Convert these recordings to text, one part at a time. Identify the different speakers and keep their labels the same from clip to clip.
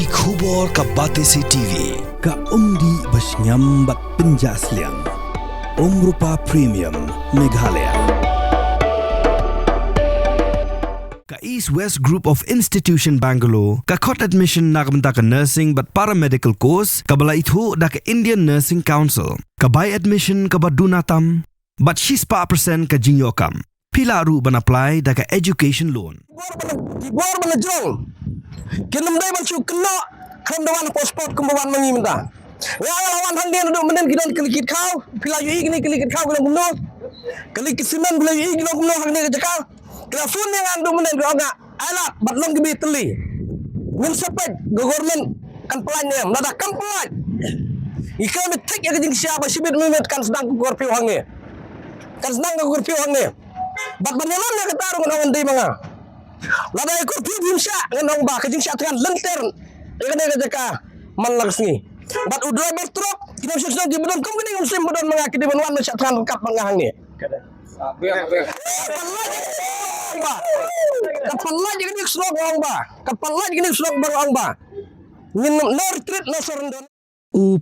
Speaker 1: Ki khubor ka Batesi TV.
Speaker 2: Ka umdi basnyam bat penjaslian. Rupa Premium Meghalaya. Ka East West Group of Institution Bangalore. Ka khot admission nagamta ka nursing but paramedical course. Ka bala ithu da ka Indian Nursing Council. Ka buy admission ka badunatam. But she's % ka jinyokam. Pila ru ban apply da ka education loan.
Speaker 3: Gibor mana jong. Kinam dai ban chu kena kan dawan passport kumbawan mangi menta. Wa lawan hang dia duduk menen kidan kelikit kau. Pila yu igni kelikit kau guna kumno. Kelikit simen pila yu igni kumno hang dia jakal. Kila sun yang andu menen ko nga. Ala batlong gibi teli. Min sepet government kan pelan ni nada kan pelan. Ikan betik ya kejing siapa sibit mimet kan sedang ku korpi hang ni. Kan sedang ku korpi hang ni. Bat banyalan ya ketarung dengan ndi mga. Lada ikut film sya ngenong ba kejing sya dengan lenter. Ikane kejaka manlags ni. Bat driver truck kita susah di bedon kom kini musim bedon mengaki di benuan sya dengan kap mangahang ni. Kapal lagi ni slog orang ba. Kapal lagi ni slog baru orang ba. Min no retreat no surrender.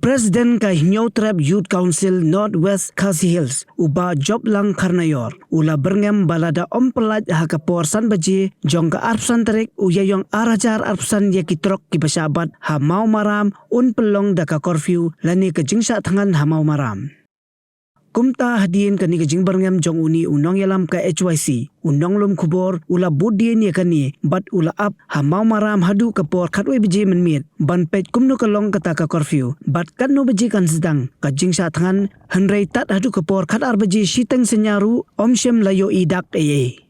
Speaker 4: Presiden ka Hinyaw Trap Youth Council Northwest Khasi Hills uba job lang karnayor ula berngam balada ompelaj haka porsan baji jong ka arpsan tarik uyayong arajar arpsan yakitrok ki basabat ha mau maram un pelong daka curfew lani ka jingsa tangan ha mau maram. Kumta hadien kani ka jing berngam jong uni unong yalam ka HYC unong lum kubor ula budien ya kani bat ula up ha mau maram hadu ka por khatwe biji menmit ban pet kumno kalong kata ka curfew bat kan no biji kan sedang ka jing sa tangan hanrei tat hadu ka por khat ar biji siteng senyaru omshem layo idak ee.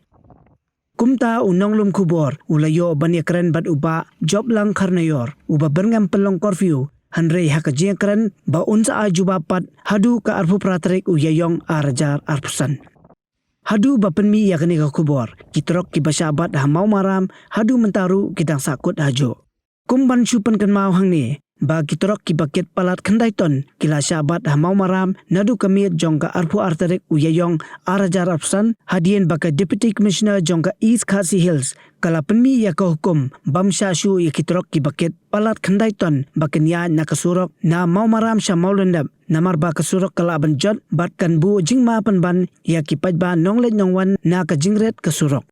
Speaker 4: Kumta unong lum kubor ula yo bani keren bat uba job lang karnayor uba berngam pelong curfew Hanrei haka jengkran ba unsa ajuba pat hadu ka arpu pratrik uyayong arajar arpusan. Hadu ba penmi yakni ka kubor kitrok ki basabat ha mau maram hadu mentaru kitang sakut hajo. Kumban supan kan mau hang ni ba kitrok ki baket palat khandai ton kila sabat ha mau maram nadu kamiet jong ka arpu artarik uyayong arajar arpusan hadien baka Deputy Commissioner jong ka East Khasi Hills kala penmi ya ka hukum bamsha shu ya kitrok ki baket palat khandai ton bakenya nakasurok na mau maram sya mau lendap namar ba kasurok kala ban jot bat kan bu jingma panban ya ki pajba nonglet nongwan na ka jingret kasurok.